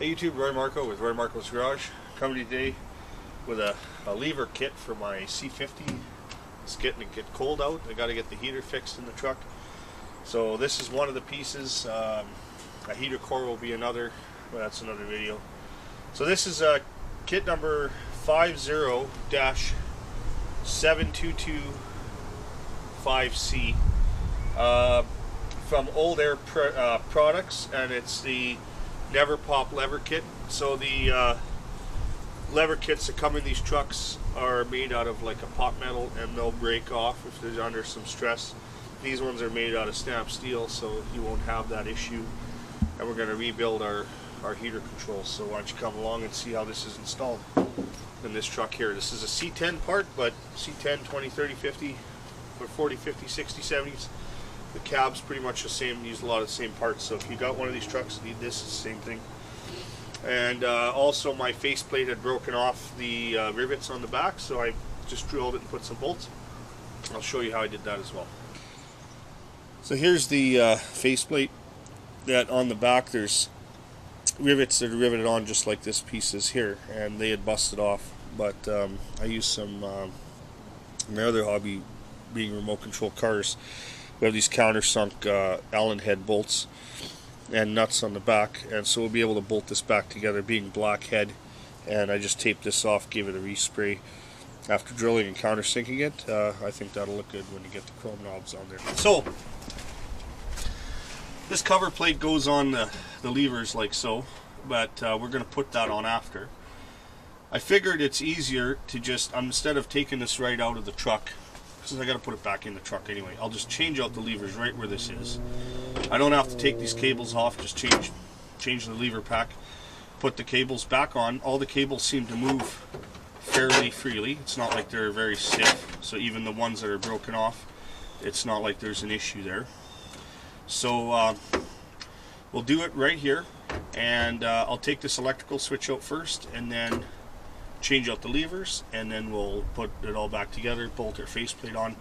Hey YouTube, Roy Marko with Roy Marko's Garage. Coming today with a lever kit for my C50. It's getting to get cold out. I got to get the heater fixed in the truck. So this is one of the pieces. A heater core will be another, but that's another video. So this is kit number 50-7225C from Old Air Products, and it's the Never Pop lever kit. So the lever kits that come in these trucks are made out of like a pot metal, and they'll break off if they're under some stress. These ones are made out of stamped steel, so you won't have that issue. And we're going to rebuild our heater controls. So why don't you come along and see how this is installed in this truck here. This is a C10 part, but C10, 20, 30, 50, or 40, 50, 60, 70s. The cab's pretty much the same, use a lot of the same parts. So if you got one of these trucks, need this, it's the same thing. And also my faceplate had broken off the rivets on the back, so I just drilled it and put some bolts. I'll show you how I did that as well. So here's the faceplate. That on the back there's rivets that are riveted on just like this piece is here, and they had busted off. But I used some my other hobby being remote control cars. We have these countersunk Allen head bolts and nuts on the back, and so we'll be able to bolt this back together, being black head. And I just taped this off, gave it a respray after drilling and countersinking it. I think that'll look good when you get the chrome knobs on there. So this cover plate goes on the levers like so, but we're going to put that on after. I figured it's easier to just, instead of taking this right out of the truck, since I got to put it back in the truck anyway, I'll just change out the levers right where this is. I don't have to take these cables off, just change the lever pack, put the cables back on. All the cables seem to move fairly freely. It's not like they're very stiff, so even the ones that are broken off, it's not like there's an issue there. So we'll do it right here, and I'll take this electrical switch out first and then change out the levers, and then we'll put it all back together, bolt our faceplate on,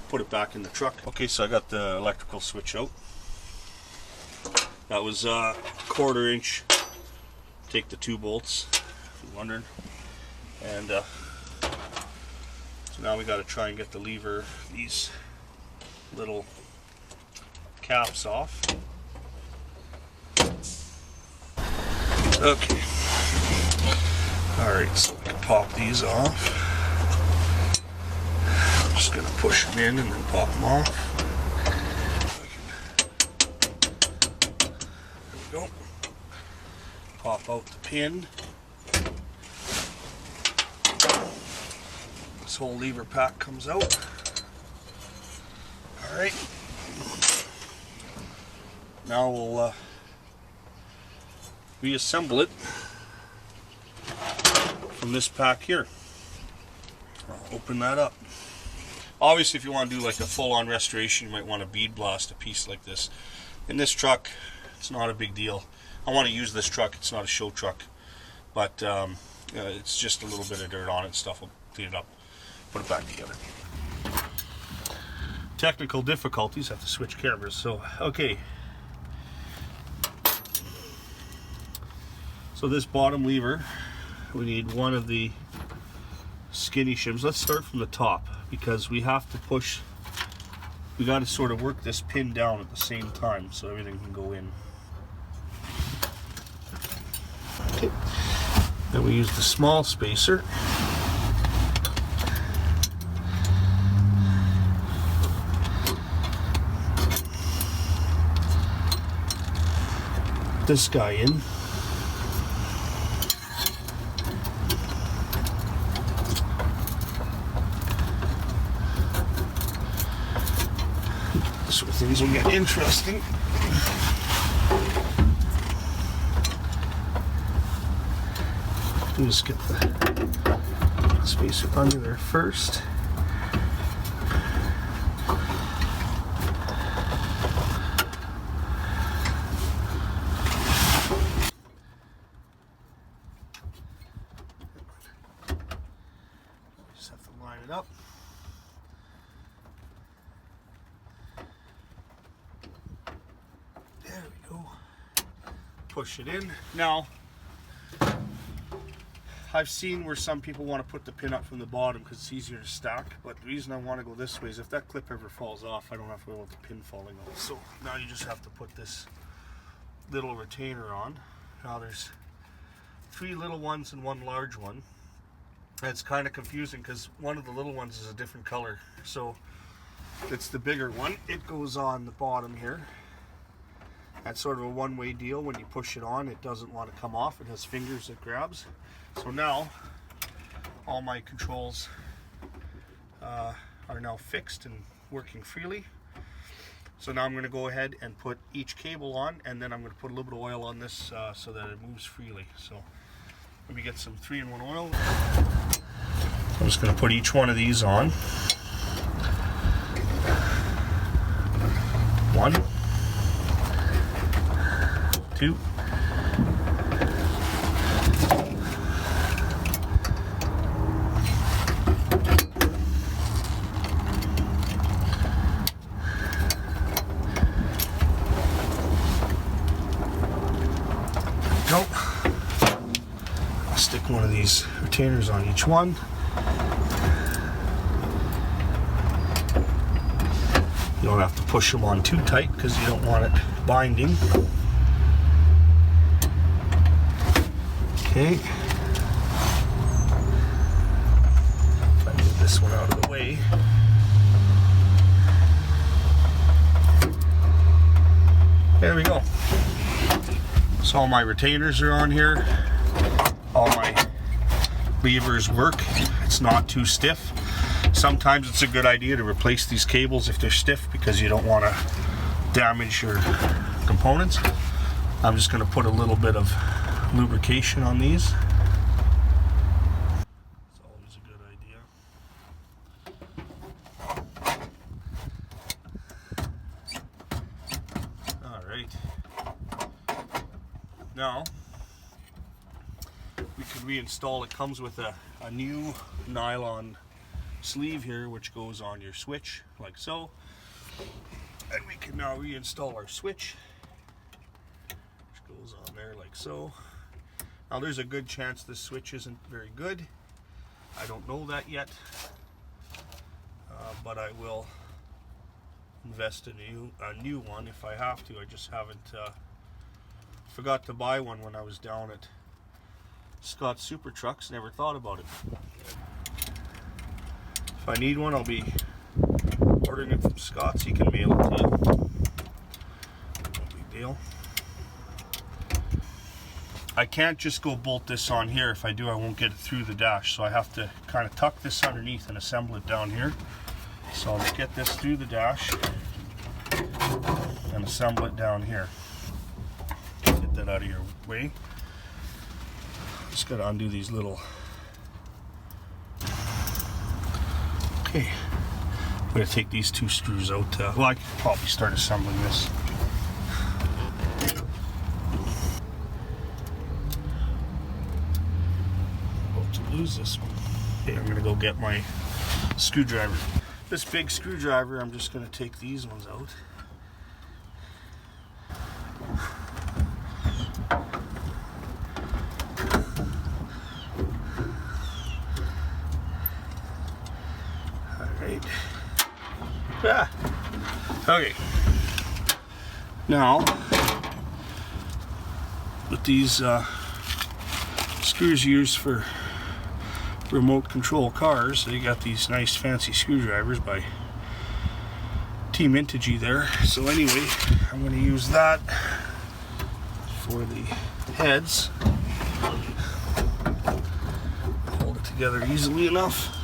put it back in the truck. Okay, so I got the electrical switch out. That was a 1/4 inch. Take the 2 bolts, if you're wondering. And so now we got to try and get the lever, these little caps off. Okay. Alright, so we can pop these off. I'm just going to push them in and then pop them off. There we go. Pop out the pin. This whole lever pack comes out. Alright. Now we'll reassemble it from this pack here. I'll open that up. Obviously, if you want to do like a full-on restoration, you might want to bead blast a piece like this. In this truck, it's not a big deal. I want to use this truck. It's not a show truck, but it's just a little bit of dirt on it and stuff. We'll clean it up, put it back together. Technical difficulties, have to switch cameras. So, okay. So this bottom lever, we need one of the skinny shims. Let's start from the top, because we have to push, we got to sort of work this pin down at the same time so everything can go in. Okay. Then we use the small spacer. This guy in. This is where things will get interesting. Just get the spacer under there first. Just have to line it up. There we go. Push it in. Now, I've seen where some people want to put the pin up from the bottom because it's easier to stack, but the reason I want to go this way is if that clip ever falls off, I don't have to worry about the pin falling off. So now you just have to put this little retainer on. Now there's 3 little ones and 1 large one. And it's kind of confusing because one of the little ones is a different color. So it's the bigger one. It goes on the bottom here. That's sort of a one-way deal. When you push it on, it doesn't want to come off. It has fingers it grabs. So now all my controls are now fixed and working freely. So now I'm going to go ahead and put each cable on, and then I'm going to put a little bit of oil on this so that it moves freely. So let me get some 3-in-1 oil. I'm just going to put each one of these on. 1, 2, 'Go. I'll stick one of these retainers on each one. You don't have to push them on too tight because you don't want it binding. Okay. If I move this one out of the way. There we go. So all my retainers are on here. All my levers work. It's not too stiff. Sometimes it's a good idea to replace these cables if they're stiff because you don't want to damage your components. I'm just going to put a little bit of lubrication on these. It's always a good idea. All right. Now we can reinstall. It comes with a new nylon sleeve here which goes on your switch like so, and we can now reinstall our switch which goes on there like so. Now there's a good chance this switch isn't very good. I don't know that yet, but I will invest in a new one if I have to. I just haven't forgot to buy one when I was down at Scott's Super Trucks. Never thought about it. If I need one, I'll be ordering it from Scott's. He can mail it to you. No big deal. I can't just go bolt this on here. If I do, I won't get it through the dash. So I have to kind of tuck this underneath and assemble it down here. So I'll get this through the dash and assemble it down here. Get that out of your way. Just got to undo these little... Okay, I'm going to take these 2 screws out. Well, I could probably start assembling this. About to lose this one. Okay, I'm going to go get my screwdriver. This big screwdriver, I'm just going to take these ones out. Ah. Okay. Now, with these screws used for remote control cars, they got these nice fancy screwdrivers by Team Intigy there. So anyway, I'm going to use that for the heads. Hold it together easily enough.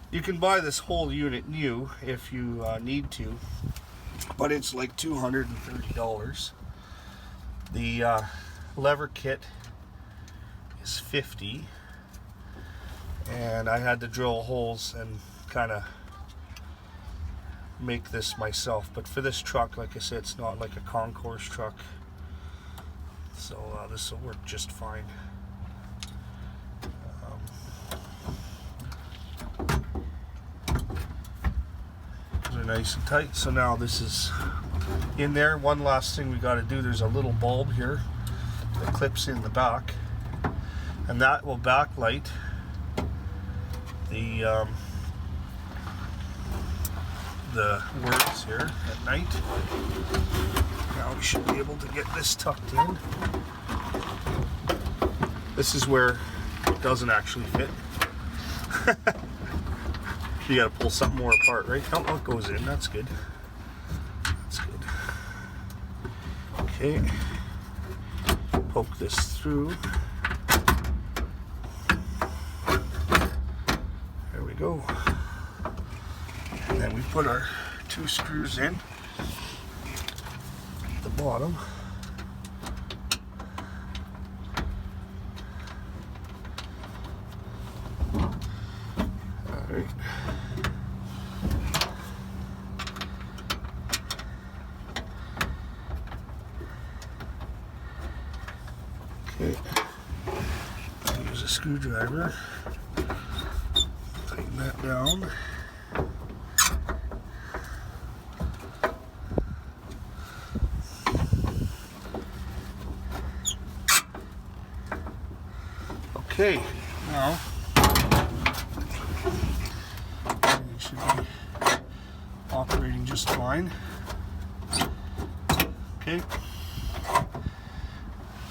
You can buy this whole unit new if you need to, but it's like $230. The lever kit is $50, and I had to drill holes and kind of make this myself. But for this truck, like I said, it's not like a concourse truck, so this will work just fine. nice and tight. So now this is in there. One last thing we got to do, there's a little bulb here that clips in the back, and that will backlight the words here at night. Now we should be able to get this tucked in. This is where it doesn't actually fit. You gotta pull something more apart, right? Oh, it goes in. That's good. That's good. Okay. Poke this through. There we go. And then we put our 2 screws in at the bottom. All right. Okay. I'll use a screwdriver. Tighten that down. Okay, now it should be operating just fine. Okay.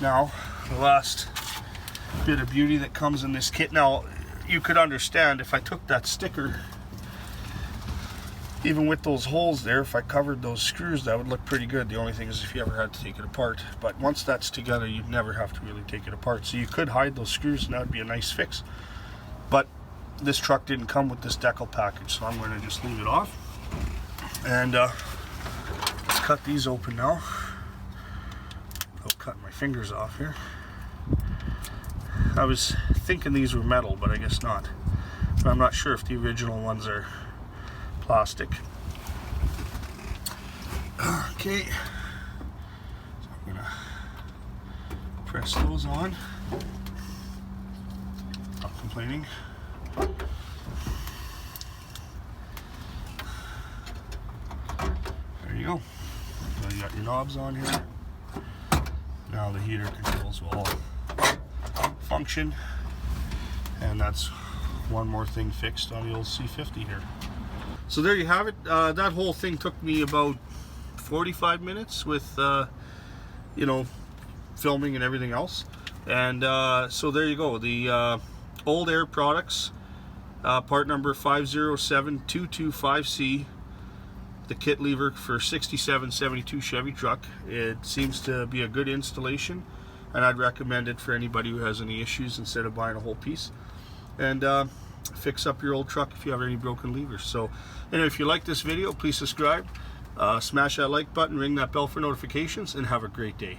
Now, the last bit of beauty that comes in this kit. Now, you could understand if I took that sticker, even with those holes there, if I covered those screws, that would look pretty good. The only thing is if you ever had to take it apart. But once that's together, you'd never have to really take it apart. So you could hide those screws and that would be a nice fix. But this truck didn't come with this decal package, so I'm going to just leave it off. And let's cut these open now. I'll cut my fingers off here. I was thinking these were metal, but I guess not. But I'm not sure if the original ones are plastic. Okay, so I'm gonna press those on. Not complaining. There you go. So you got your knobs on here. Now the heater controls will all function, and that's one more thing fixed on the old C50 here. So there you have it. That whole thing took me about 45 minutes with, you know, filming and everything else. And so there you go. The Old Air Products, part number 507225C, the kit lever for 6772 Chevy truck. It seems to be a good installation, and I'd recommend it for anybody who has any issues instead of buying a whole piece. And fix up your old truck if you have any broken levers. So, and if you like this video, please subscribe, smash that like button, ring that bell for notifications, and have a great day.